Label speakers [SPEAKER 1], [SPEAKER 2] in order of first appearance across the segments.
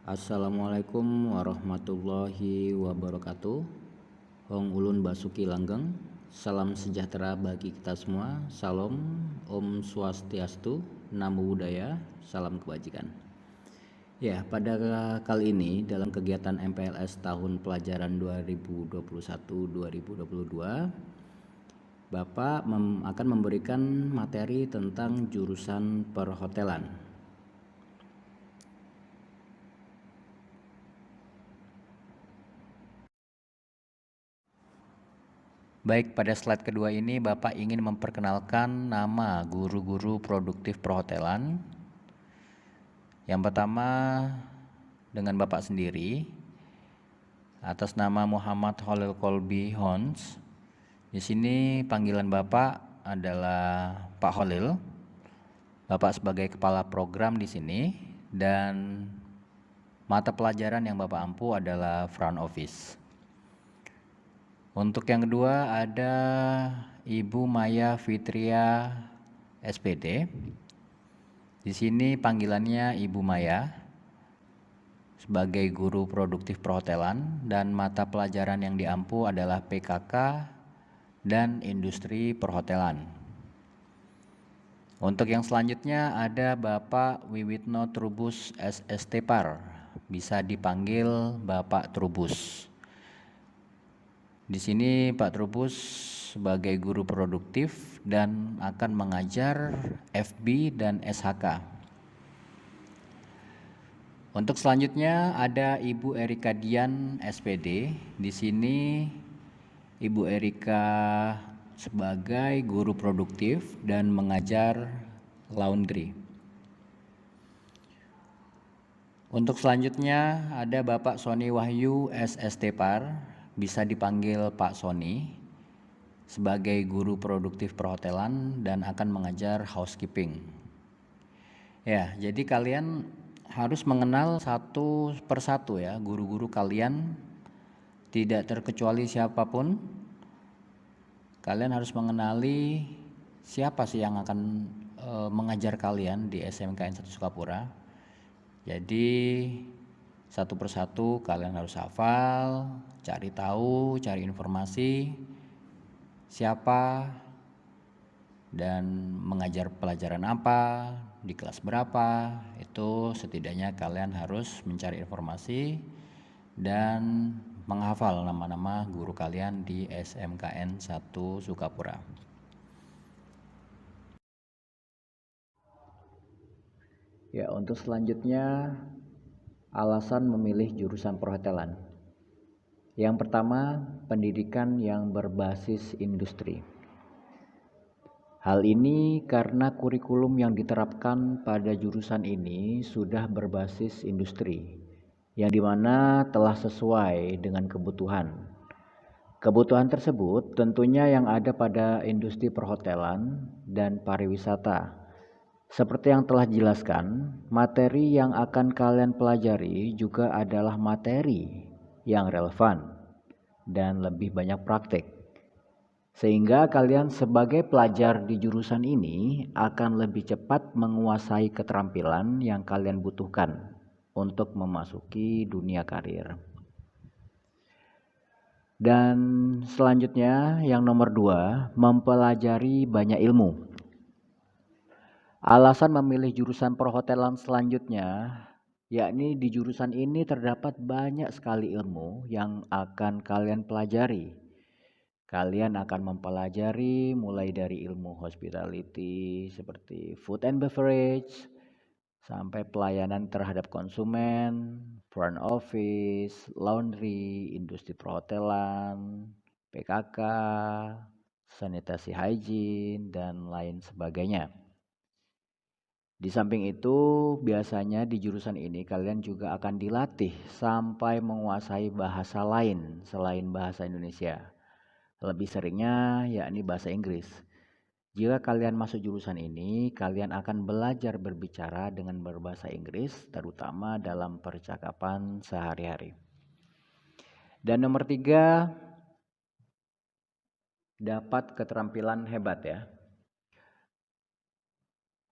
[SPEAKER 1] Assalamualaikum warahmatullahi wabarakatuh. Hong Ulun Basuki Langgeng. Salam sejahtera bagi kita semua. Salam, Om Swastiastu, Namo Buddhaya, salam kebajikan. Ya, pada kali ini dalam kegiatan MPLS tahun pelajaran 2021-2022, Bapak akan memberikan materi tentang jurusan perhotelan. Baik, pada slide kedua ini Bapak ingin memperkenalkan nama guru-guru produktif perhotelan. Yang pertama dengan Bapak sendiri, atas nama Muhammad Holil Kolbi Hons. Di sini panggilan Bapak adalah Pak Holil. Bapak sebagai kepala program di sini dan mata pelajaran yang Bapak ampu adalah front office. Untuk yang kedua ada Ibu Maya Fitria SPD. Di sini panggilannya Ibu Maya sebagai guru produktif perhotelan dan mata pelajaran yang diampu adalah PKK dan industri perhotelan. Untuk yang selanjutnya ada Bapak Wiwitno Trubus SST Par, bisa dipanggil Bapak Trubus. Di sini Pak Trubus sebagai guru produktif dan akan mengajar FB dan SHK. Untuk selanjutnya ada Ibu Erika Dian SPD. Di sini Ibu Erika sebagai guru produktif dan mengajar laundry. Untuk selanjutnya ada Bapak Sony Wahyu SST Par, bisa dipanggil Pak Sony, sebagai guru produktif perhotelan dan akan mengajar housekeeping. Ya, jadi kalian harus mengenal satu persatu ya, guru-guru kalian, tidak terkecuali siapapun. Kalian harus mengenali siapa sih yang akan mengajar kalian di SMKN 1 Sukapura. Jadi satu persatu kalian harus hafal, cari tahu, cari informasi siapa dan mengajar pelajaran apa, di kelas berapa. Itu setidaknya kalian harus mencari informasi dan menghafal nama-nama guru kalian di SMKN 1 Sukapura. Ya, untuk selanjutnya alasan memilih jurusan perhotelan. Yang pertama, pendidikan yang berbasis industri. Hal ini karena kurikulum yang diterapkan pada jurusan ini sudah berbasis industri, yang dimana telah sesuai dengan kebutuhan. Kebutuhan tersebut tentunya yang ada pada industri perhotelan dan pariwisata. Seperti yang telah dijelaskan, materi yang akan kalian pelajari juga adalah materi yang relevan dan lebih banyak praktik. Sehingga kalian sebagai pelajar di jurusan ini akan lebih cepat menguasai keterampilan yang kalian butuhkan untuk memasuki dunia karir. Dan selanjutnya yang nomor 2, mempelajari banyak ilmu. Alasan memilih jurusan perhotelan selanjutnya, yakni di jurusan ini terdapat banyak sekali ilmu yang akan kalian pelajari. Kalian akan mempelajari mulai dari ilmu hospitality seperti food and beverage, sampai pelayanan terhadap konsumen, front office, laundry, industri perhotelan, PKK, sanitasi hygiene, dan lain sebagainya. Di samping itu, biasanya di jurusan ini kalian juga akan dilatih sampai menguasai bahasa lain selain bahasa Indonesia. Lebih seringnya yakni bahasa Inggris. Jika kalian masuk jurusan ini, kalian akan belajar berbicara dengan berbahasa Inggris, terutama dalam percakapan sehari-hari. Dan nomor 3, dapat keterampilan hebat ya.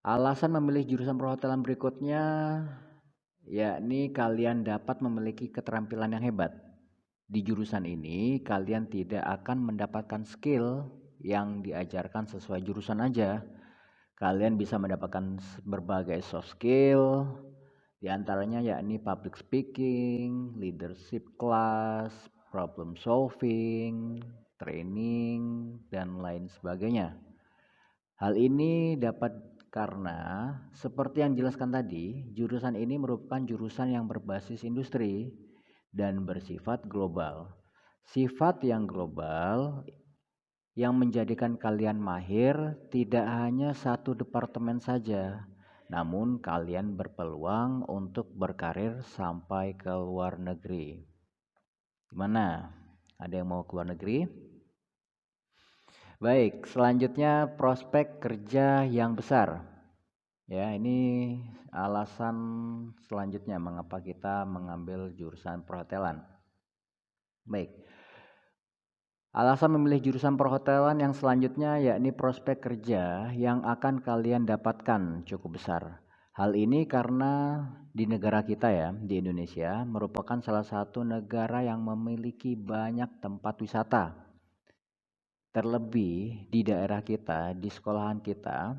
[SPEAKER 1] Alasan memilih jurusan perhotelan berikutnya yakni kalian dapat memiliki keterampilan yang hebat. Di jurusan ini, kalian tidak akan mendapatkan skill yang diajarkan sesuai jurusan aja. Kalian bisa mendapatkan berbagai soft skill, di antaranya yakni public speaking, leadership class, problem solving, training, dan lain sebagainya. Hal ini dapat karena seperti yang dijelaskan tadi, jurusan ini merupakan jurusan yang berbasis industri dan bersifat global. Sifat yang global yang menjadikan kalian mahir tidak hanya satu departemen saja, namun kalian berpeluang untuk berkarir sampai ke luar negeri. Gimana? Ada yang mau ke luar negeri? Baik, selanjutnya prospek kerja yang besar. Ya, ini alasan selanjutnya mengapa kita mengambil jurusan perhotelan. Baik. Alasan memilih jurusan perhotelan yang selanjutnya yakni prospek kerja yang akan kalian dapatkan cukup besar. Hal ini karena di negara kita ya, di Indonesia merupakan salah satu negara yang memiliki banyak tempat wisata. Terlebih di daerah kita, di sekolahan kita,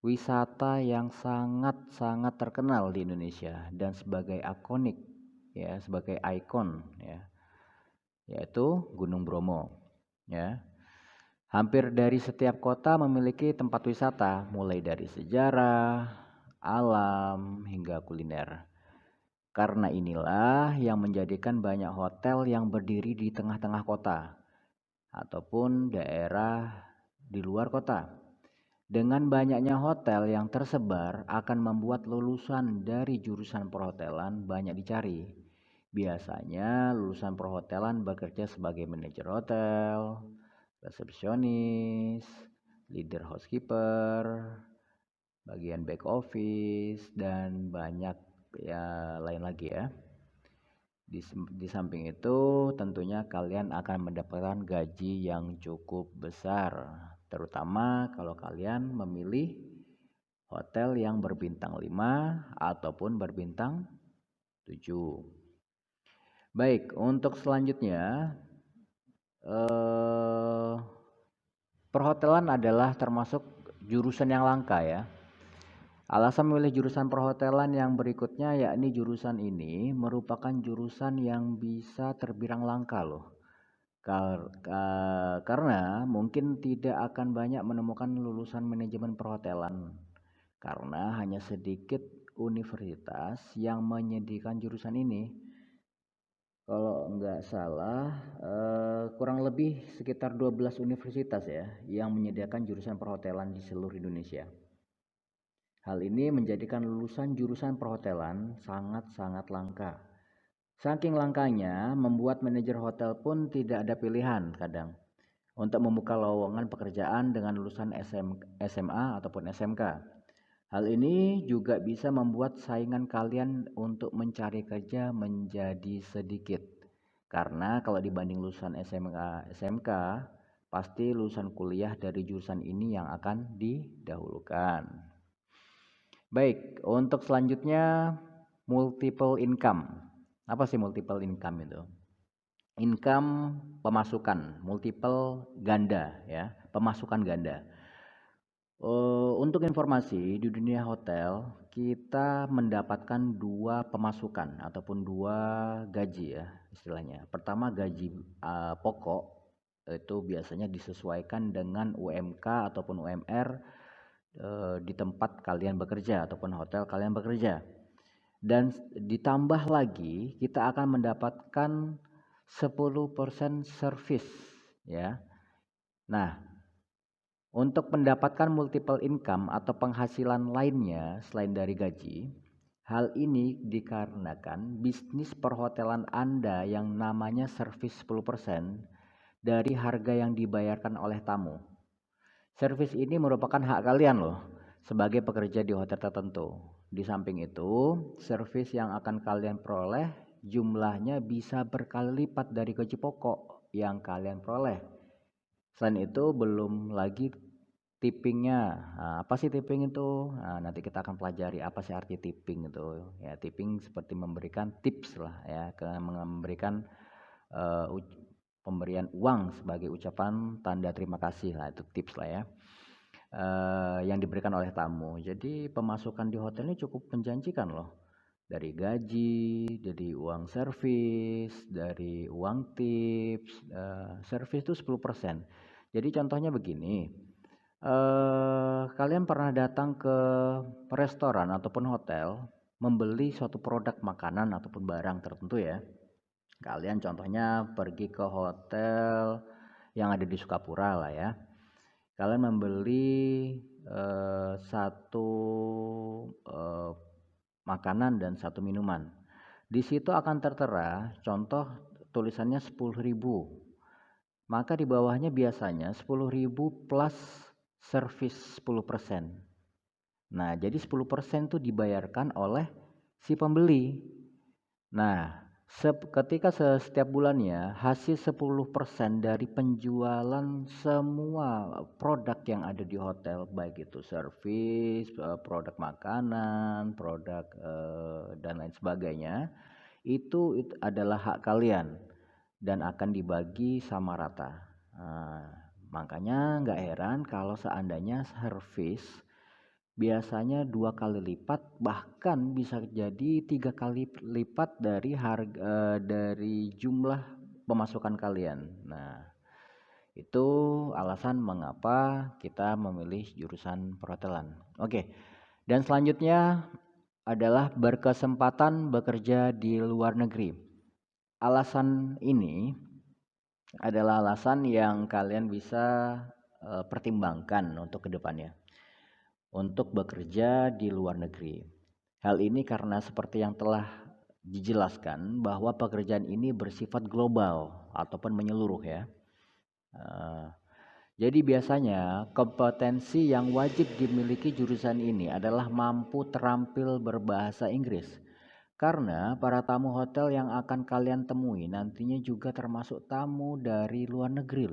[SPEAKER 1] wisata yang sangat-sangat terkenal di Indonesia dan sebagai ikonik ya, sebagai ikon ya, yaitu Gunung Bromo ya. Hampir dari setiap kota memiliki tempat wisata, mulai dari sejarah, alam, hingga kuliner. Karena inilah yang menjadikan banyak hotel yang berdiri di tengah-tengah kota ataupun daerah di luar kota. Dengan banyaknya hotel yang tersebar akan membuat lulusan dari jurusan perhotelan banyak dicari. Biasanya lulusan perhotelan bekerja sebagai manajer hotel, resepsionis, leader housekeeper, bagian back office, dan banyak ya lain lagi ya. Di samping itu tentunya kalian akan mendapatkan gaji yang cukup besar, terutama kalau kalian memilih hotel yang berbintang 5 ataupun berbintang 7. Baik, untuk selanjutnya perhotelan adalah termasuk jurusan yang langka ya. Alasan memilih jurusan perhotelan yang berikutnya yakni jurusan ini merupakan jurusan yang bisa terbilang langka loh. Karena mungkin tidak akan banyak menemukan lulusan manajemen perhotelan karena hanya sedikit universitas yang menyediakan jurusan ini. Kalau nggak salah kurang lebih sekitar 12 universitas ya yang menyediakan jurusan perhotelan di seluruh Indonesia. Hal ini menjadikan lulusan jurusan perhotelan sangat-sangat langka. Saking langkanya, membuat manajer hotel pun tidak ada pilihan kadang untuk membuka lowongan pekerjaan dengan lulusan SMA ataupun SMK. Hal ini juga bisa membuat saingan kalian untuk mencari kerja menjadi sedikit. Karena kalau dibanding lulusan SMK, pasti lulusan kuliah dari jurusan ini yang akan didahulukan. Baik, untuk selanjutnya multiple income. Apa sih multiple income itu? Income pemasukan, multiple ganda ya, pemasukan ganda. Untuk informasi di dunia hotel kita mendapatkan dua pemasukan ataupun dua gaji ya istilahnya. Pertama gaji pokok itu biasanya disesuaikan dengan UMK ataupun UMR di tempat kalian bekerja ataupun hotel kalian bekerja. Dan ditambah lagi kita akan mendapatkan 10% service ya. Nah, untuk mendapatkan multiple income atau penghasilan lainnya selain dari gaji, hal ini dikarenakan bisnis perhotelan Anda yang namanya service 10% dari harga yang dibayarkan oleh tamu. Servis ini merupakan hak kalian loh sebagai pekerja di hotel tertentu. Di samping itu, servis yang akan kalian peroleh jumlahnya bisa berkali lipat dari gaji pokok yang kalian peroleh. Selain itu belum lagi tippingnya. Nah, apa sih tipping itu? Nah, nanti kita akan pelajari apa sih arti tipping itu. Ya, tipping seperti memberikan tips lah ya, memberikan pemberian uang sebagai ucapan tanda terima kasih lah, itu tips lah ya. Yang diberikan oleh tamu. Jadi pemasukan di hotel ini cukup menjanjikan loh. Dari gaji, dari uang servis, dari uang tips, servis itu 10%. Jadi contohnya begini, kalian pernah datang ke restoran ataupun hotel, membeli suatu produk makanan ataupun barang tertentu ya. Kalian contohnya pergi ke hotel yang ada di Sukapura lah ya. Kalian membeli satu makanan dan satu minuman. Di situ akan tertera contoh tulisannya 10.000. Maka di bawahnya biasanya 10.000 plus servis 10%. Nah, jadi 10% itu dibayarkan oleh si pembeli. Nah, ketika setiap bulannya hasil 10% dari penjualan semua produk yang ada di hotel, baik itu servis, produk makanan, produk dan lain sebagainya, itu adalah hak kalian dan akan dibagi sama rata. Nah, makanya nggak heran kalau seandainya servis biasanya 2 kali lipat, bahkan bisa jadi 3 kali lipat dari harga dari jumlah pemasukan kalian. Nah, itu alasan mengapa kita memilih jurusan perhotelan. Oke, dan selanjutnya adalah berkesempatan bekerja di luar negeri. Alasan ini adalah alasan yang kalian bisa pertimbangkan untuk kedepannya, untuk bekerja di luar negeri. Hal ini karena seperti yang telah dijelaskan bahwa pekerjaan ini bersifat global ataupun menyeluruh ya. Jadi biasanya kompetensi yang wajib dimiliki jurusan ini adalah mampu terampil berbahasa Inggris. Karena para tamu hotel yang akan kalian temui nantinya juga termasuk tamu dari luar negeri.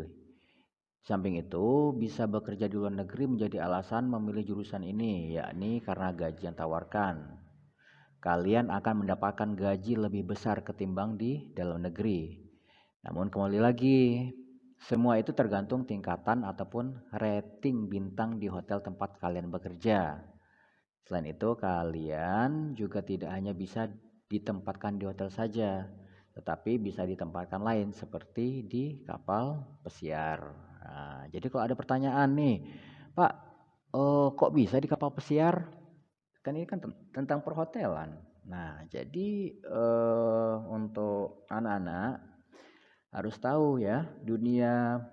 [SPEAKER 1] Samping itu, bisa bekerja di luar negeri menjadi alasan memilih jurusan ini, yakni karena gaji yang tawarkan. Kalian akan mendapatkan gaji lebih besar ketimbang di dalam negeri. Namun kembali lagi, semua itu tergantung tingkatan ataupun rating bintang di hotel tempat kalian bekerja. Selain itu, kalian juga tidak hanya bisa ditempatkan di hotel saja, tetapi bisa ditempatkan lain seperti di kapal pesiar. Nah, jadi kalau ada pertanyaan nih, Pak, kok bisa di kapal pesiar? Kan ini kan tentang perhotelan. Nah, jadi untuk anak-anak harus tahu ya, dunia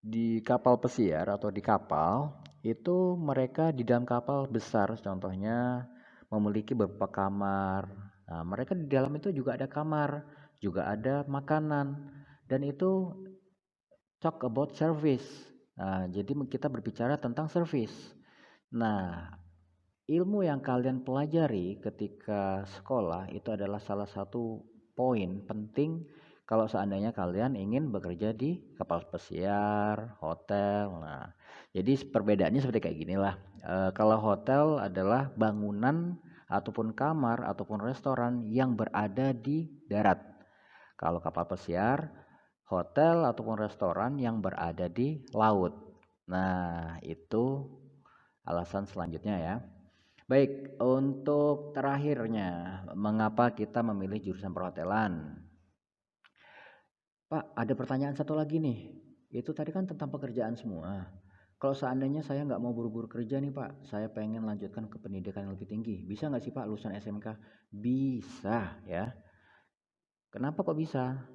[SPEAKER 1] di kapal pesiar atau di kapal itu mereka di dalam kapal besar contohnya memiliki beberapa kamar. Nah, mereka di dalam itu juga ada kamar, juga ada makanan, dan itu talk about service. Nah, jadi kita berbicara tentang service. Nah, ilmu yang kalian pelajari ketika sekolah itu adalah salah satu poin penting kalau seandainya kalian ingin bekerja di kapal pesiar, hotel. Nah, jadi perbedaannya seperti kayak ginilah. Kalau hotel adalah bangunan ataupun kamar ataupun restoran yang berada di darat. Kalau kapal pesiar, hotel ataupun restoran yang berada di laut. Nah, itu alasan selanjutnya ya. Baik, untuk terakhirnya, mengapa kita memilih jurusan perhotelan? Pak, ada pertanyaan satu lagi nih. Itu tadi kan tentang pekerjaan semua. Kalau seandainya saya nggak mau buru-buru kerja nih Pak, saya pengen lanjutkan ke pendidikan yang lebih tinggi. Bisa nggak sih Pak lulusan SMK? Bisa ya. Kenapa kok bisa?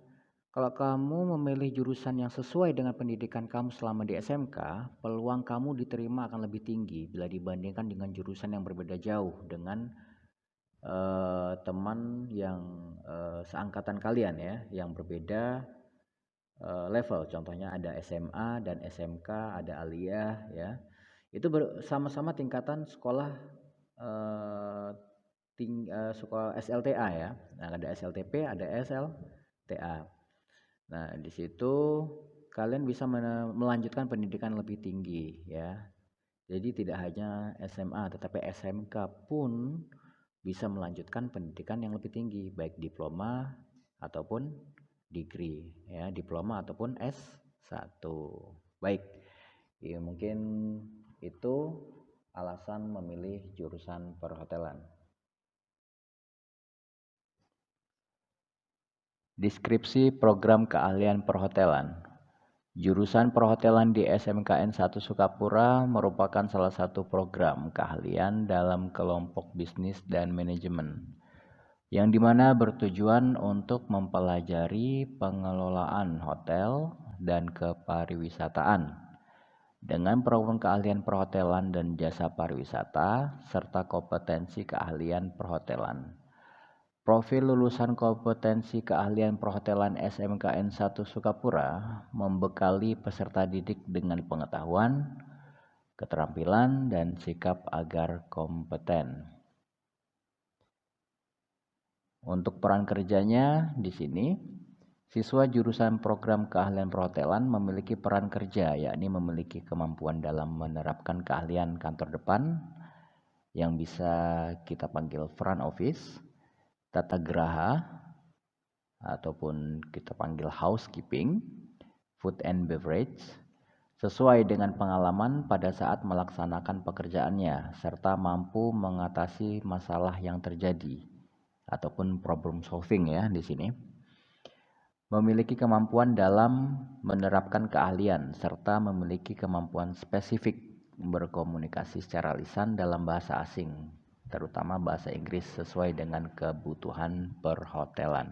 [SPEAKER 1] Kalau kamu memilih jurusan yang sesuai dengan pendidikan kamu selama di SMK, peluang kamu diterima akan lebih tinggi bila dibandingkan dengan jurusan yang berbeda jauh dengan teman yang seangkatan kalian ya, yang berbeda level. Contohnya ada SMA dan SMK, ada aliyah ya. Itu sama-sama tingkatan sekolah sekolah SLTA ya. Nah, ada SLTP, ada SLTA. Nah, di situ kalian bisa melanjutkan pendidikan lebih tinggi ya. Jadi tidak hanya SMA tetapi SMK pun bisa melanjutkan pendidikan yang lebih tinggi, baik diploma ataupun degree ya, diploma ataupun S1. Baik. Ya, mungkin itu alasan memilih jurusan perhotelan. Deskripsi program keahlian perhotelan. Jurusan perhotelan di SMKN 1 Sukapura merupakan salah satu program keahlian dalam kelompok bisnis dan manajemen, yang dimana bertujuan untuk mempelajari pengelolaan hotel dan kepariwisataan dengan program keahlian perhotelan dan jasa pariwisata serta kompetensi keahlian perhotelan. Profil lulusan kompetensi keahlian perhotelan SMKN 1 Sukapura membekali peserta didik dengan pengetahuan, keterampilan, dan sikap agar kompeten. Untuk peran kerjanya di sini, siswa jurusan program keahlian perhotelan memiliki peran kerja, yakni memiliki kemampuan dalam menerapkan keahlian kantor depan yang bisa kita panggil front office, tata geraha ataupun kita panggil housekeeping, food and beverage, sesuai dengan pengalaman pada saat melaksanakan pekerjaannya serta mampu mengatasi masalah yang terjadi ataupun problem solving ya di sini. Memiliki kemampuan dalam menerapkan keahlian serta memiliki kemampuan spesifik berkomunikasi secara lisan dalam bahasa asing, terutama bahasa Inggris sesuai dengan kebutuhan perhotelan.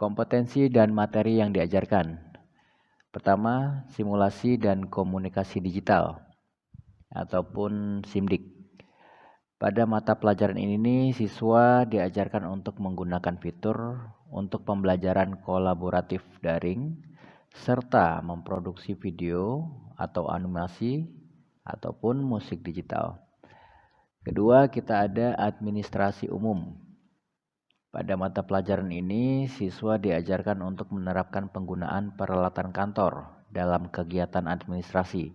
[SPEAKER 1] Kompetensi dan materi yang diajarkan. Pertama, simulasi dan komunikasi digital ataupun SIMDIK. Pada mata pelajaran ini, siswa diajarkan untuk menggunakan fitur untuk pembelajaran kolaboratif daring serta memproduksi video atau animasi ataupun musik digital. Kedua, kita ada administrasi umum. Pada mata pelajaran ini, siswa diajarkan untuk menerapkan penggunaan peralatan kantor dalam kegiatan administrasi,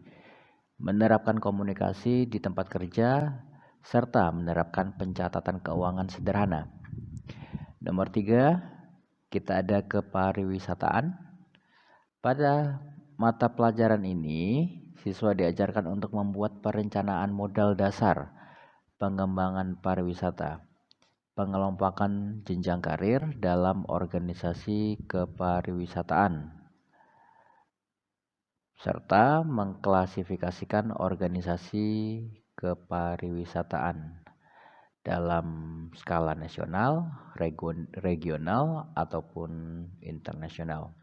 [SPEAKER 1] menerapkan komunikasi di tempat kerja, serta menerapkan pencatatan keuangan sederhana. Nomor 3, kita ada kepariwisataan. Pada mata pelajaran ini, siswa diajarkan untuk membuat perencanaan modal dasar, pengembangan pariwisata, pengelompokan jenjang karir dalam organisasi kepariwisataan, serta mengklasifikasikan organisasi kepariwisataan dalam skala nasional, regional, ataupun internasional.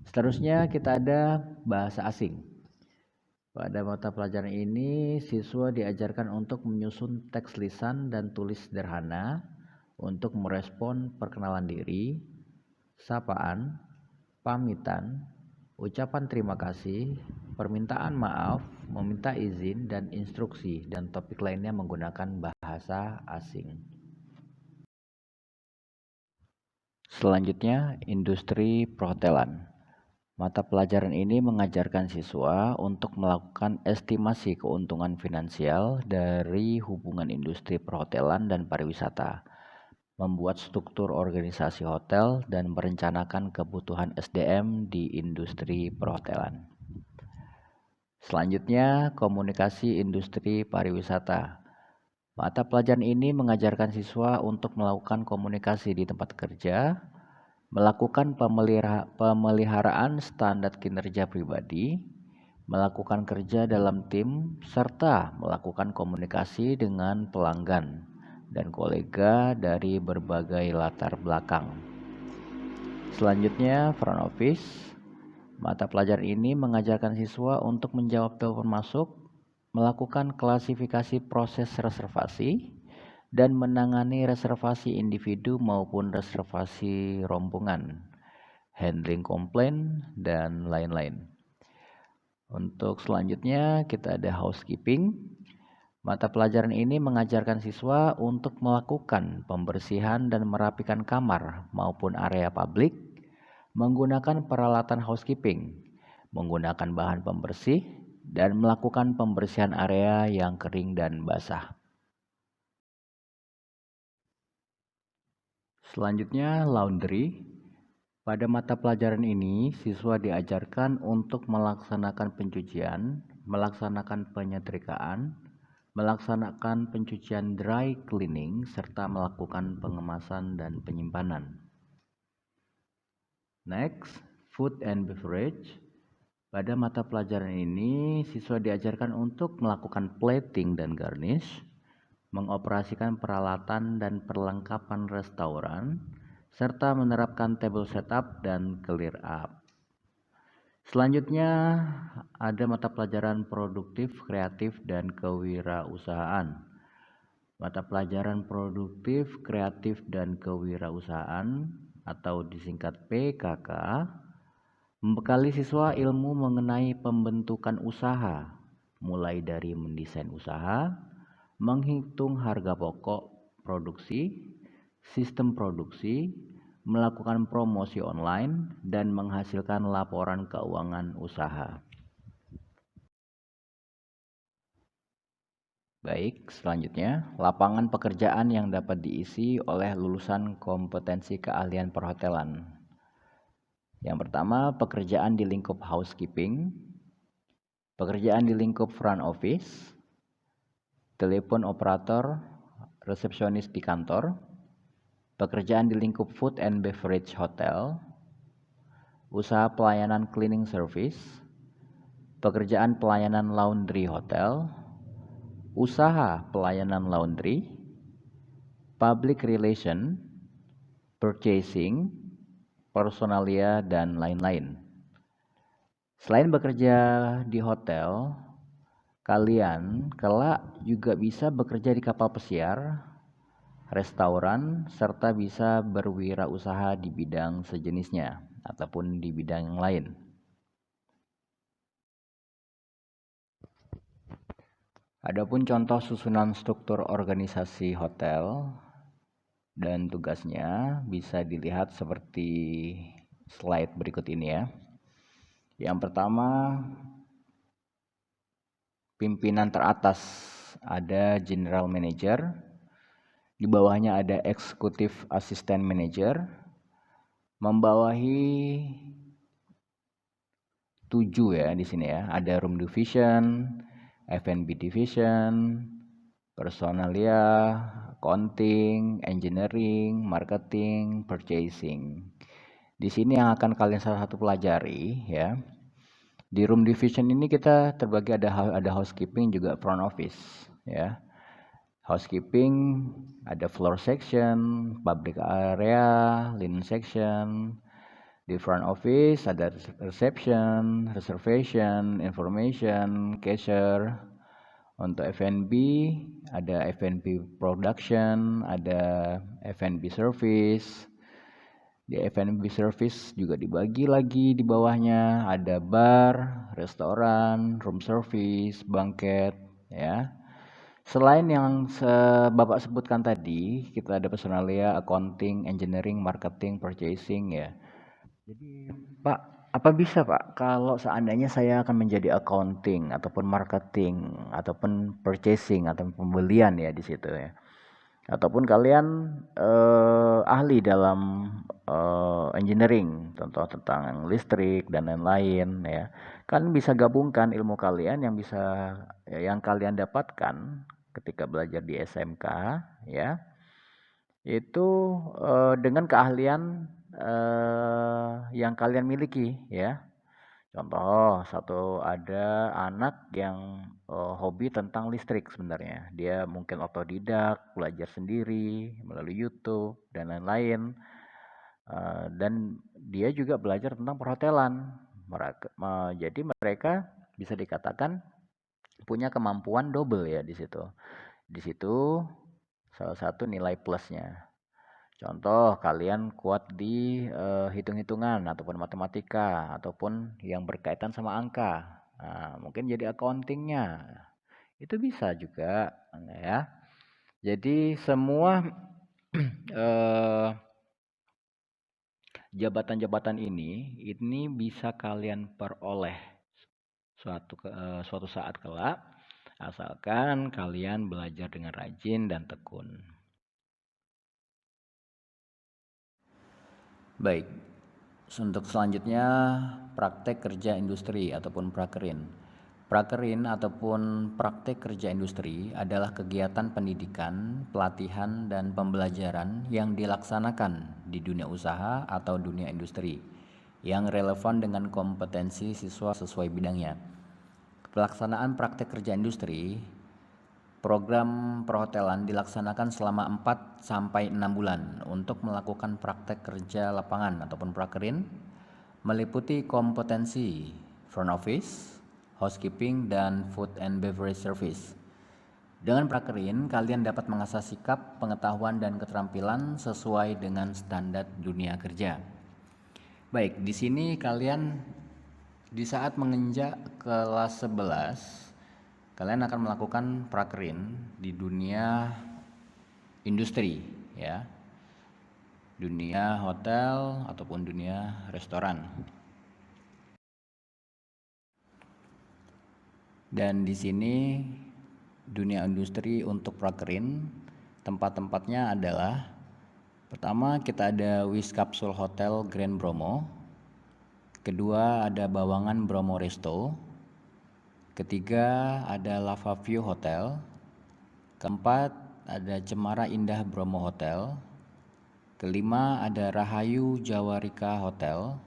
[SPEAKER 1] Seterusnya kita ada bahasa asing. Pada mata pelajaran ini, siswa diajarkan untuk menyusun teks lisan dan tulis sederhana untuk merespon perkenalan diri, sapaan, pamitan, ucapan terima kasih, permintaan maaf, meminta izin, dan instruksi dan topik lainnya menggunakan bahasa asing. Selanjutnya, industri perhotelan. Mata pelajaran ini mengajarkan siswa untuk melakukan estimasi keuntungan finansial dari hubungan industri perhotelan dan pariwisata, membuat struktur organisasi hotel, dan merencanakan kebutuhan SDM di industri perhotelan. Selanjutnya, komunikasi industri pariwisata. Mata pelajaran ini mengajarkan siswa untuk melakukan komunikasi di tempat kerja, melakukan pemeliharaan standar kinerja pribadi, melakukan kerja dalam tim, serta melakukan komunikasi dengan pelanggan dan kolega dari berbagai latar belakang. Selanjutnya, front office. Mata pelajaran ini mengajarkan siswa untuk menjawab telepon masuk, melakukan klasifikasi proses reservasi, dan menangani reservasi individu maupun reservasi rombongan, handling komplain, dan lain-lain. Untuk selanjutnya kita ada housekeeping. Mata pelajaran ini mengajarkan siswa untuk melakukan pembersihan dan merapikan kamar maupun area publik menggunakan peralatan housekeeping, menggunakan bahan pembersih, dan melakukan pembersihan area yang kering dan basah. Selanjutnya, laundry. Pada mata pelajaran ini, siswa diajarkan untuk melaksanakan pencucian, melaksanakan penyetrikaan, melaksanakan pencucian dry cleaning, serta melakukan pengemasan dan penyimpanan. Next, food and beverage. Pada mata pelajaran ini, siswa diajarkan untuk melakukan plating dan garnish, mengoperasikan peralatan dan perlengkapan restoran, serta menerapkan table setup dan clear up. Selanjutnya ada mata pelajaran produktif, kreatif, dan kewirausahaan. Mata pelajaran produktif, kreatif, dan kewirausahaan atau disingkat PKK membekali siswa ilmu mengenai pembentukan usaha, mulai dari mendesain usaha, menghitung harga pokok produksi, sistem produksi, melakukan promosi online, dan menghasilkan laporan keuangan usaha. Baik, selanjutnya, lapangan pekerjaan yang dapat diisi oleh lulusan kompetensi keahlian perhotelan. Yang pertama, pekerjaan di lingkup housekeeping, pekerjaan di lingkup front office, telepon operator, resepsionis di kantor, pekerjaan di lingkup food and beverage hotel, usaha pelayanan cleaning service, pekerjaan pelayanan laundry hotel, usaha pelayanan laundry, public relation, purchasing, personalia, dan lain-lain. Selain bekerja di hotel, kalian kelak juga bisa bekerja di kapal pesiar, restoran, serta bisa berwirausaha di bidang sejenisnya ataupun di bidang yang lain. Adapun contoh susunan struktur organisasi hotel dan tugasnya bisa dilihat seperti slide berikut ini ya. Yang pertama, pimpinan teratas ada general manager, di bawahnya ada executive assistant manager, membawahi 7 ya di sini ya. Ada room division, F&B division, personalia, accounting, engineering, marketing, purchasing. Di sini yang akan kalian salah satu pelajari ya. Di room division ini kita terbagi ada housekeeping juga front office ya. Housekeeping ada floor section, public area, linen section. Di front office ada reception, reservation, information, cashier. Untuk F&B ada F&B production, ada F&B service. Di F&B service juga dibagi lagi di bawahnya ada bar, restoran, room service, banquet ya. Selain yang Bapak sebutkan tadi, kita ada personalia, accounting, engineering, marketing, purchasing ya. Jadi, Pak, apa bisa Pak kalau seandainya saya akan menjadi accounting ataupun marketing ataupun purchasing atau pembelian ya di situ ya. Ataupun kalian ahli dalam engineering, contoh tentang listrik dan lain-lain ya. Kalian bisa gabungkan ilmu kalian yang kalian dapatkan ketika belajar di SMK ya. Itu dengan keahlian yang kalian miliki ya. Contoh, ada anak yang hobi tentang listrik sebenarnya. Dia mungkin otodidak, belajar sendiri melalui YouTube dan lain-lain. Dan dia juga belajar tentang perhotelan. Jadi mereka bisa dikatakan punya kemampuan double ya di situ. Di situ salah satu nilai plusnya. Contoh, kalian kuat di hitung-hitungan ataupun matematika ataupun yang berkaitan sama angka. Nah, mungkin jadi accountingnya. Itu bisa juga ya. Jadi semua eh, jabatan-jabatan ini bisa kalian peroleh suatu saat kelak, asalkan kalian belajar dengan rajin dan tekun. Baik, untuk selanjutnya praktek kerja industri ataupun prakerin. Prakerin ataupun praktek kerja industri adalah kegiatan pendidikan, pelatihan, dan pembelajaran yang dilaksanakan di dunia usaha atau dunia industri yang relevan dengan kompetensi siswa sesuai bidangnya. Pelaksanaan praktek kerja industri, program perhotelan dilaksanakan selama 4 sampai 6 bulan untuk melakukan praktek kerja lapangan ataupun prakerin, meliputi kompetensi front office, housekeeping, dan food and beverage service. Dengan prakerin, kalian dapat mengasah sikap, pengetahuan, dan keterampilan sesuai dengan standar dunia kerja. Baik, di sini kalian di saat menginjak kelas 11, kalian akan melakukan prakerin di dunia industri ya. Dunia hotel ataupun dunia restoran. Dan di sini dunia industri untuk prakerin, tempat-tempatnya adalah pertama kita ada Wis Capsule Hotel Grand Bromo. Kedua ada Bawangan Bromo Resto. Ketiga ada Lava View Hotel. Keempat ada Cemara Indah Bromo Hotel. Kelima ada Rahayu Jawarika Hotel.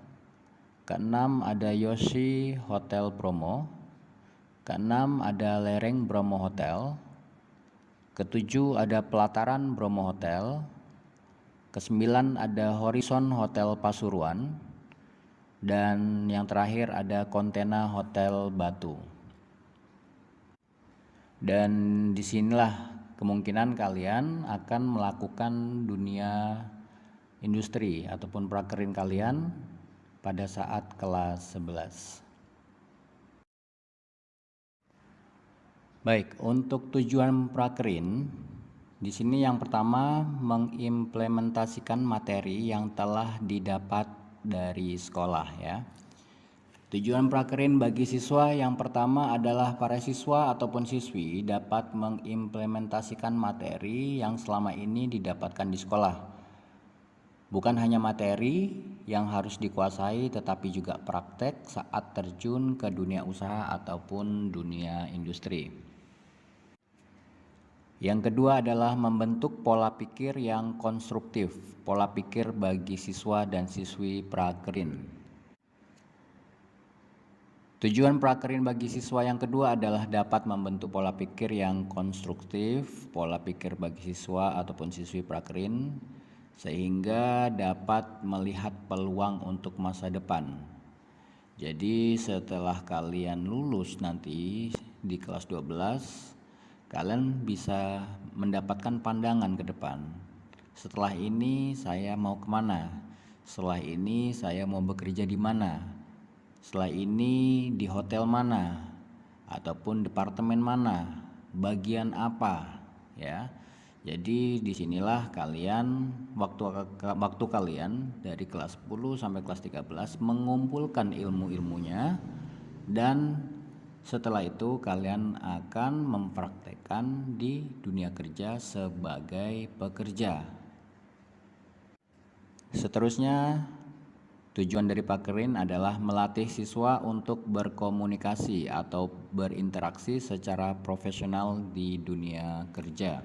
[SPEAKER 1] Keenam ada Yoshi Hotel Bromo. Keenam ada Lereng Bromo Hotel. Ketujuh ada Pelataran Bromo Hotel. Kesembilan ada Horizon Hotel Pasuruan. Dan yang terakhir ada Kontena Hotel Batu. Dan disinilah kemungkinan kalian akan melakukan dunia industri ataupun prakerin kalian pada saat kelas 11. Baik, untuk tujuan prakerin di sini yang pertama mengimplementasikan materi yang telah didapat dari sekolah ya. Tujuan prakerin bagi siswa yang pertama adalah para siswa ataupun siswi dapat mengimplementasikan materi yang selama ini didapatkan di sekolah. Bukan hanya materi yang harus dikuasai, tetapi juga praktek saat terjun ke dunia usaha ataupun dunia industri. Yang kedua adalah membentuk pola pikir yang konstruktif, pola pikir bagi siswa dan siswi prakerin. Tujuan prakerin bagi siswa yang kedua adalah dapat membentuk pola pikir yang konstruktif, pola pikir bagi siswa ataupun siswi prakerin, sehingga dapat melihat peluang untuk masa depan. Jadi setelah kalian lulus nanti di kelas 12, kalian bisa mendapatkan pandangan ke depan. Setelah ini saya mau kemana? Setelah ini saya mau bekerja di mana? Setelah ini di hotel mana ataupun departemen mana, bagian apa ya. Jadi disinilah kalian waktu kalian dari kelas 10 sampai kelas 13 mengumpulkan ilmu-ilmunya, dan setelah itu kalian akan mempraktekkan di dunia kerja sebagai pekerja. Seterusnya, tujuan dari prakerin adalah melatih siswa untuk berkomunikasi atau berinteraksi secara profesional di dunia kerja.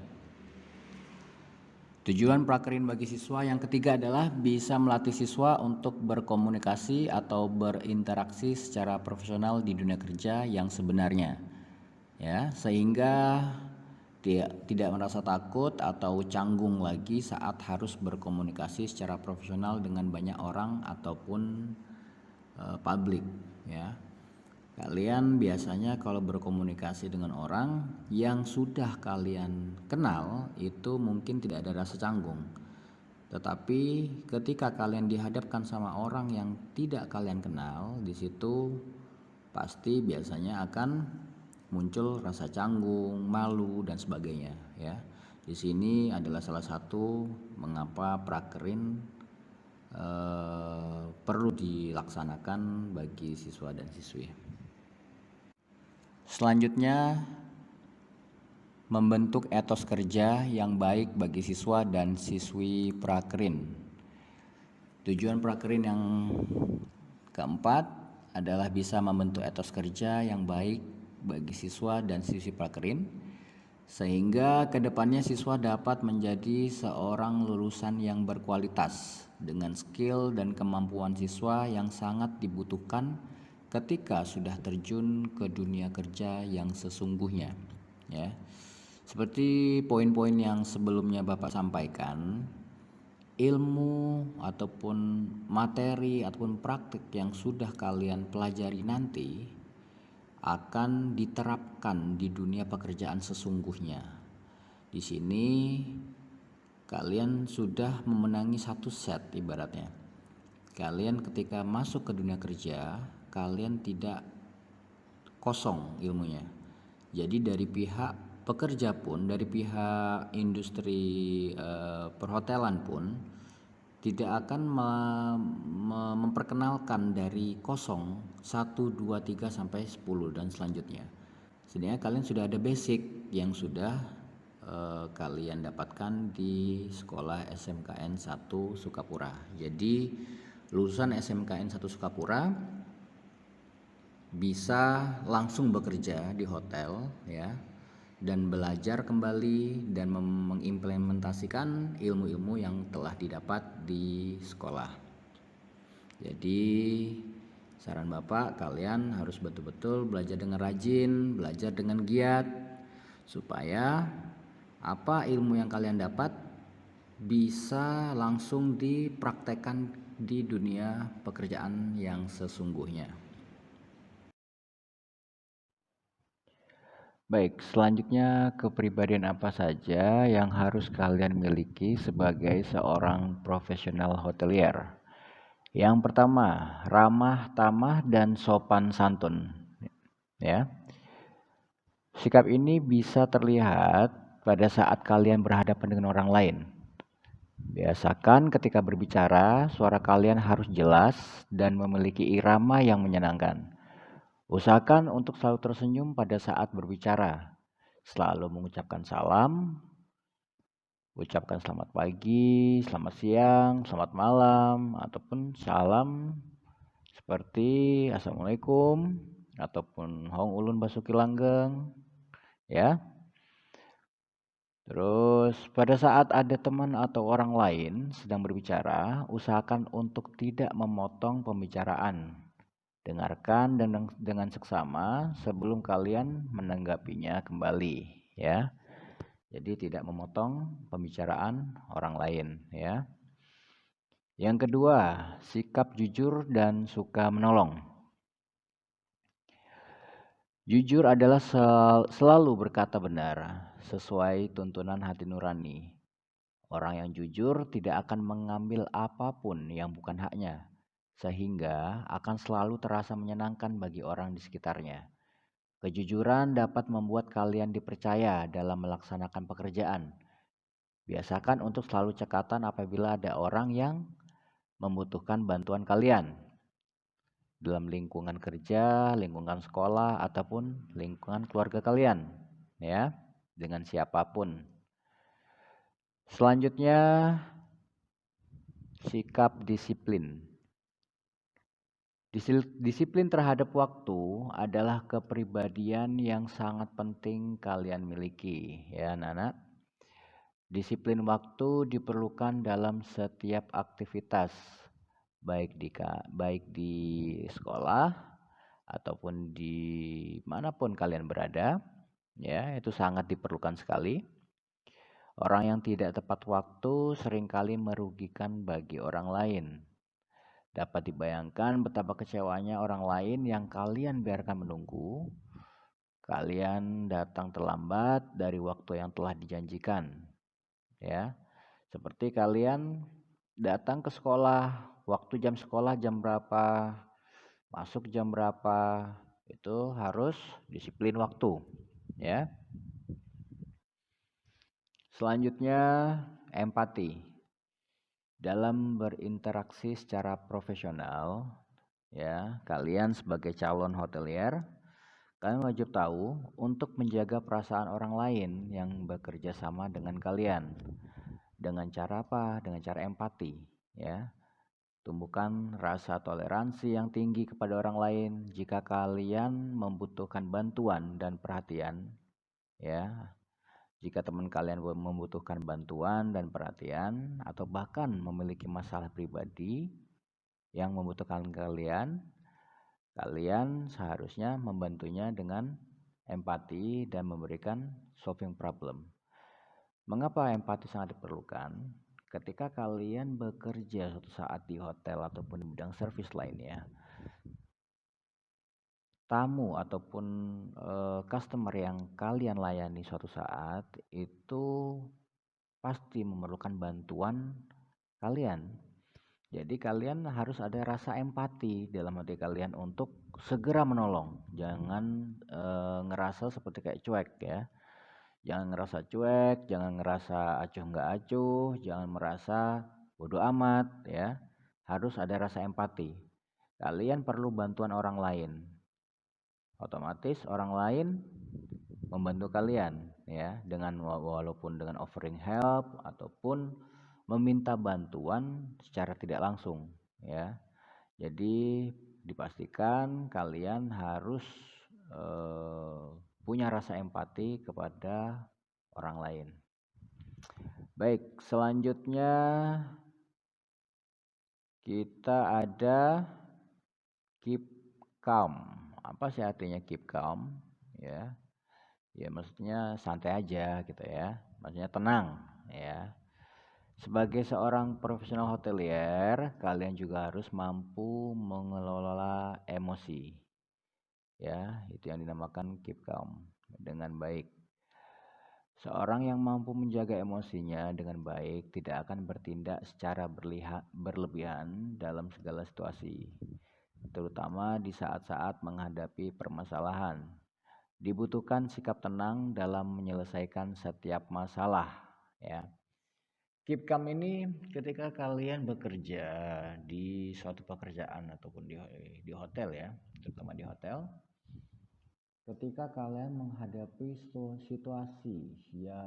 [SPEAKER 1] Tujuan prakerin bagi siswa yang ketiga adalah bisa melatih siswa untuk berkomunikasi atau berinteraksi secara profesional di dunia kerja yang sebenarnya. Ya, sehingga tidak merasa takut atau canggung lagi saat harus berkomunikasi secara profesional dengan banyak orang ataupun publik ya. Kalian biasanya kalau berkomunikasi dengan orang yang sudah kalian kenal itu mungkin tidak ada rasa canggung. Tetapi ketika kalian dihadapkan sama orang yang tidak kalian kenal, di situ pasti biasanya akan muncul rasa canggung, malu dan sebagainya ya. Di sini adalah salah satu mengapa prakerin perlu dilaksanakan bagi siswa dan siswi. Selanjutnya, membentuk etos kerja yang baik bagi siswa dan siswi prakerin. Tujuan prakerin yang keempat adalah bisa membentuk etos kerja yang baik bagi siswa dan siswi prakerin, sehingga kedepannya siswa dapat menjadi seorang lulusan yang berkualitas dengan skill dan kemampuan siswa yang sangat dibutuhkan ketika sudah terjun ke dunia kerja yang sesungguhnya ya. Seperti poin-poin yang sebelumnya Bapak sampaikan, ilmu ataupun materi ataupun praktik yang sudah kalian pelajari nanti akan diterapkan di dunia pekerjaan sesungguhnya. Di sini kalian sudah memenangi satu set ibaratnya. Kalian ketika masuk ke dunia kerja, kalian tidak kosong ilmunya. Jadi dari pihak pekerja pun, dari pihak industri perhotelan pun tidak akan memperkenalkan dari kosong 1, 2, 3 sampai 10 dan selanjutnya. Sebenarnya kalian sudah ada basic yang sudah kalian dapatkan di sekolah SMKN 1 Sukapura. Jadi lulusan SMKN 1 Sukapura bisa langsung bekerja di hotel ya, dan belajar kembali dan mengimplementasikan ilmu-ilmu yang telah didapat di sekolah. Jadi saran Bapak, kalian harus betul-betul belajar dengan rajin, belajar dengan giat, supaya apa ilmu yang kalian dapat bisa langsung dipraktekkan di dunia pekerjaan yang sesungguhnya. Baik, selanjutnya kepribadian apa saja yang harus kalian miliki sebagai seorang profesional hotelier? Yang pertama, ramah, tamah, dan sopan santun. Ya, sikap ini bisa terlihat pada saat kalian berhadapan dengan orang lain. Biasakan ketika berbicara, suara kalian harus jelas dan memiliki irama yang menyenangkan. Usahakan untuk selalu tersenyum pada saat berbicara. Selalu mengucapkan salam, ucapkan selamat pagi, selamat siang, selamat malam, ataupun salam seperti Assalamualaikum ataupun Hong Ulun Basuki Langgeng ya. Terus pada saat ada teman atau orang lain sedang berbicara, usahakan untuk tidak memotong pembicaraan. Dengarkan dengan seksama sebelum kalian menanggapinya kembali ya. Jadi tidak memotong pembicaraan orang lain ya. Yang kedua, sikap jujur dan suka menolong. Jujur adalah selalu berkata benar sesuai tuntunan hati nurani. Orang yang jujur tidak akan mengambil apapun yang bukan haknya, sehingga akan selalu terasa menyenangkan bagi orang di sekitarnya. Kejujuran dapat membuat kalian dipercaya dalam melaksanakan pekerjaan. Biasakan untuk selalu cekatan apabila ada orang yang membutuhkan bantuan kalian dalam lingkungan kerja, lingkungan sekolah, ataupun lingkungan keluarga kalian, ya, dengan siapapun. Selanjutnya, sikap disiplin. Disiplin terhadap waktu adalah kepribadian yang sangat penting kalian miliki, ya, anak-anak. Disiplin waktu diperlukan dalam setiap aktivitas, baik di sekolah ataupun di manapun kalian berada, ya, itu sangat diperlukan sekali. Orang yang tidak tepat waktu seringkali merugikan bagi orang lain. Dapat dibayangkan betapa kecewanya orang lain yang kalian biarkan menunggu. Kalian datang terlambat dari waktu yang telah dijanjikan. Ya, seperti kalian datang ke sekolah, waktu jam sekolah jam berapa, masuk jam berapa, Itu harus disiplin waktu, ya. Selanjutnya, empati. Dalam berinteraksi secara profesional, ya, kalian sebagai calon hotelier, kalian wajib tahu untuk menjaga perasaan orang lain yang bekerja sama dengan kalian. Dengan cara apa? Dengan cara empati, ya. Tumbuhkan rasa toleransi yang tinggi kepada orang lain jika kalian membutuhkan bantuan dan perhatian, ya. Jika teman kalian membutuhkan bantuan dan perhatian atau bahkan memiliki masalah pribadi yang membutuhkan kalian, kalian seharusnya membantunya dengan empati dan memberikan solving problem. Mengapa empati sangat diperlukan? Ketika kalian bekerja suatu saat di hotel ataupun di bidang servis lainnya, tamu ataupun customer yang kalian layani suatu saat itu pasti memerlukan bantuan kalian. Jadi kalian harus ada rasa empati dalam hati kalian untuk segera menolong. Jangan ngerasa seperti kayak cuek, ya. Jangan ngerasa cuek, jangan ngerasa acuh nggak acuh, jangan merasa bodoh amat, ya. Harus ada rasa empati. Kalian perlu bantuan orang lain. Otomatis orang lain membantu kalian, ya, dengan walaupun dengan offering help ataupun meminta bantuan secara tidak langsung, ya. Jadi dipastikan kalian harus punya rasa empati kepada orang lain. Baik, selanjutnya kita ada keep calm. Apa sih artinya keep calm? Ya, ya maksudnya santai aja gitu, ya. Maksudnya tenang, ya. Sebagai seorang profesional hotelier, kalian juga harus mampu mengelola emosi. Ya, itu yang dinamakan keep calm dengan baik. Seorang yang mampu menjaga emosinya dengan baik tidak akan bertindak secara berlebihan dalam segala situasi, terutama di saat-saat menghadapi permasalahan. Dibutuhkan sikap tenang dalam menyelesaikan setiap masalah, ya. Keep calm ini ketika kalian bekerja di suatu pekerjaan ataupun di hotel, ya, terutama di hotel. Ketika kalian menghadapi situasi ya,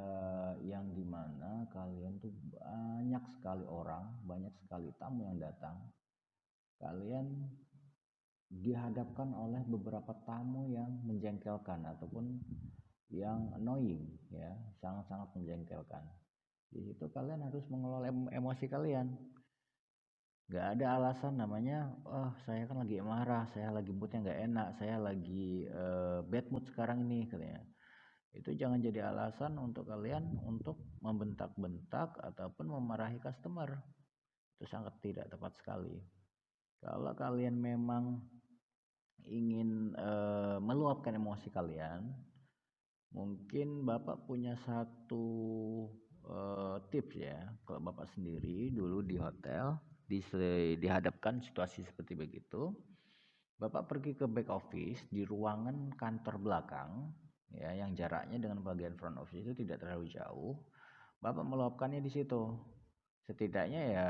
[SPEAKER 1] yang dimana kalian tuh banyak sekali orang, banyak sekali tamu yang datang, kalian dihadapkan oleh beberapa tamu yang menjengkelkan ataupun yang annoying, ya, sangat-sangat menjengkelkan. Di situ kalian harus mengelola emosi kalian. Gak ada alasan namanya, saya kan lagi marah, saya lagi moodnya gak enak, saya lagi bad mood sekarang ini, katanya. Itu jangan jadi alasan untuk kalian untuk membentak-bentak ataupun memarahi customer. Itu sangat tidak tepat sekali. Kalau kalian memang ingin meluapkan emosi kalian, mungkin Bapak punya satu tips, ya. Kalau Bapak sendiri dulu di hotel dihadapkan situasi seperti begitu, Bapak pergi ke back office di ruangan kantor belakang, ya, yang jaraknya dengan bagian front office itu tidak terlalu jauh. Bapak meluapkannya di situ. Setidaknya ya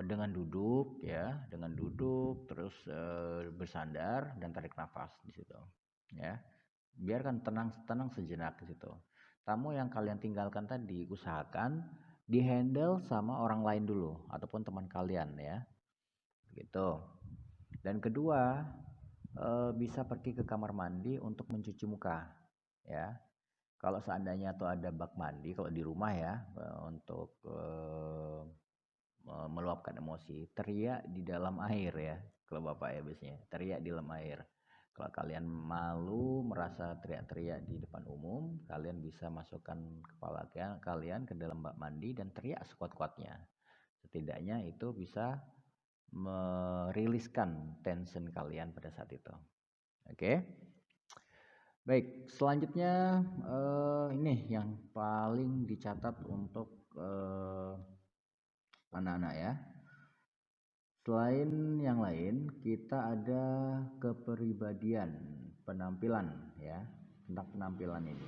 [SPEAKER 1] dengan duduk, ya, dengan duduk terus bersandar dan tarik nafas di situ, ya. Biarkan tenang sejenak di situ. Tamu yang kalian tinggalkan tadi usahakan dihandle sama orang lain dulu ataupun teman kalian, ya. Begitu. Dan kedua, bisa pergi ke kamar mandi untuk mencuci muka, ya. Kalau seandainya tuh ada bak mandi kalau di rumah, ya, untuk meluapkan emosi, teriak di dalam air, ya. Kalau Bapak, ya, biasanya teriak di dalam air. Kalau kalian malu merasa teriak-teriak di depan umum, kalian bisa masukkan kepala kalian ke dalam bak mandi dan teriak sekuat-kuatnya. Setidaknya itu bisa meriliskan tension kalian pada saat itu. Oke. Baik, selanjutnya ini yang paling dicatat untuk anak-anak, ya. Selain yang lain, kita ada kepribadian, penampilan ya. Tentang penampilan ini.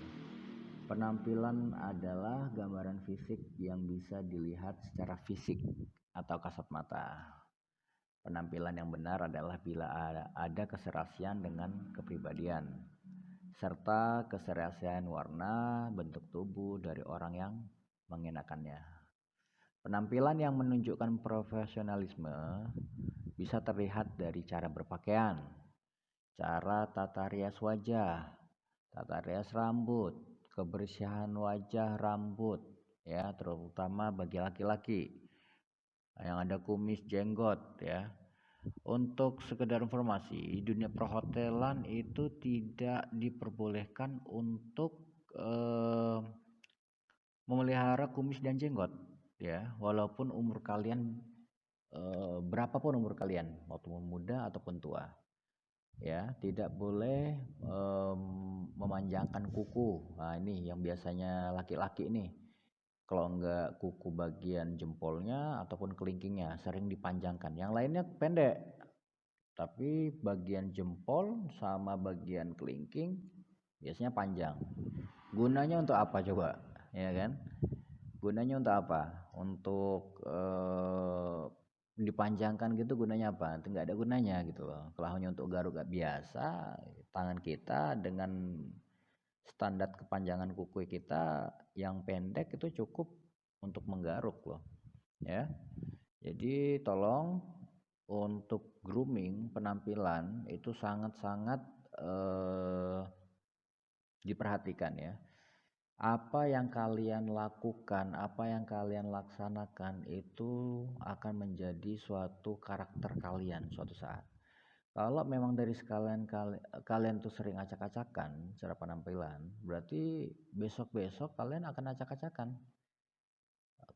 [SPEAKER 1] Penampilan adalah gambaran fisik yang bisa dilihat secara fisik atau kasat mata. Penampilan yang benar adalah bila ada keserasian dengan kepribadian, serta keserasian warna, bentuk tubuh dari orang yang mengenakannya. Penampilan yang menunjukkan profesionalisme bisa terlihat dari cara berpakaian, cara tata rias wajah, tata rias rambut, kebersihan wajah rambut, ya, terutama bagi laki-laki yang ada kumis jenggot ya. Untuk sekedar informasi, dunia perhotelan itu tidak diperbolehkan untuk memelihara kumis dan jenggot ya, walaupun umur kalian berapapun umur kalian, maupun muda ataupun tua ya. Tidak boleh memanjangkan kuku. Nah ini yang biasanya laki-laki nih, kalau enggak kuku bagian jempolnya ataupun kelingkingnya sering dipanjangkan, yang lainnya pendek, tapi bagian jempol sama bagian kelingking biasanya panjang. Gunanya untuk apa coba, ya kan? Gunanya untuk apa? Untuk dipanjangkan gitu, gunanya apa? Nggak ada gunanya gitu loh. Kalau hanya untuk garuk gak biasa, tangan kita dengan standar kepanjangan kuku kita yang pendek itu cukup untuk menggaruk loh ya. Jadi tolong untuk grooming penampilan itu sangat-sangat diperhatikan ya. Apa yang kalian lakukan, apa yang kalian laksanakan itu akan menjadi suatu karakter kalian suatu saat. Kalau memang dari sekalian kalian tuh sering acak-acakan secara penampilan, berarti besok-besok kalian akan acak-acakan.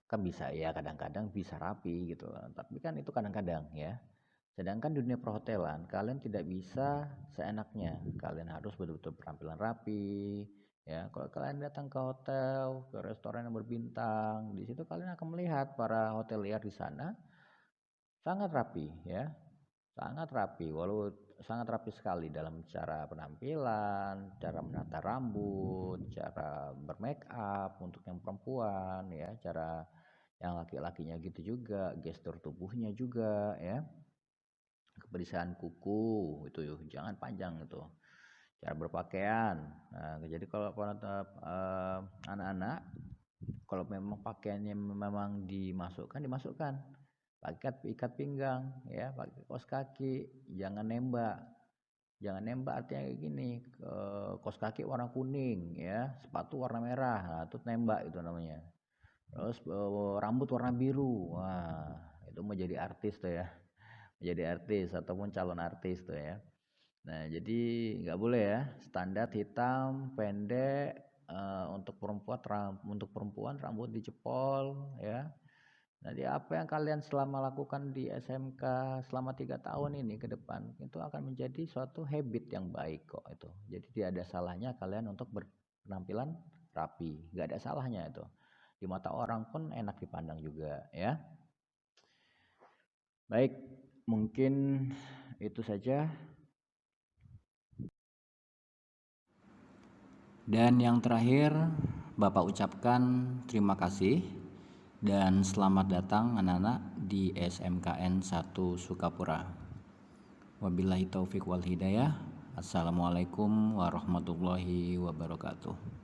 [SPEAKER 1] Kan bisa ya, kadang-kadang bisa rapi gitu, tapi kan itu kadang-kadang ya. Sedangkan dunia perhotelan, kalian tidak bisa seenaknya. Kalian harus betul-betul penampilan rapi. Ya, kalau kalian datang ke hotel, ke restoran yang berbintang, di situ kalian akan melihat para hotelier di sana sangat rapi, ya, sangat rapi. Walau sangat rapi sekali dalam cara penampilan, cara menata rambut, cara bermake up untuk yang perempuan, ya, cara yang laki-lakinya gitu juga, gestur tubuhnya juga, ya. Kebersihan kuku itu jangan panjang itu, cara berpakaian. Nah, jadi kalau anak-anak, kalau memang pakaiannya memang dimasukkan pakai ikat pinggang ya, pakai kaos kaki, jangan nembak. Jangan nembak artinya kayak gini, kaos kaki warna kuning ya, sepatu warna merah, nah itu nembak itu namanya. Terus rambut warna biru, wah itu mau jadi artis tuh ya, jadi artis ataupun calon artis tuh ya. Nah jadi nggak boleh ya, standar hitam pendek. Untuk perempuan rambut dicepol ya. Jadi apa yang kalian selama lakukan di SMK selama 3 tahun ini ke depan itu akan menjadi suatu habit yang baik kok itu. Jadi tidak ada salahnya kalian untuk berpenampilan rapi, nggak ada salahnya itu. Di mata orang pun enak dipandang juga ya. Baik, mungkin itu saja. Dan yang terakhir, Bapak ucapkan terima kasih dan selamat datang anak-anak di SMKN 1 Sukapura. Wabillahi taufik wal hidayah. Assalamualaikum warahmatullahi wabarakatuh.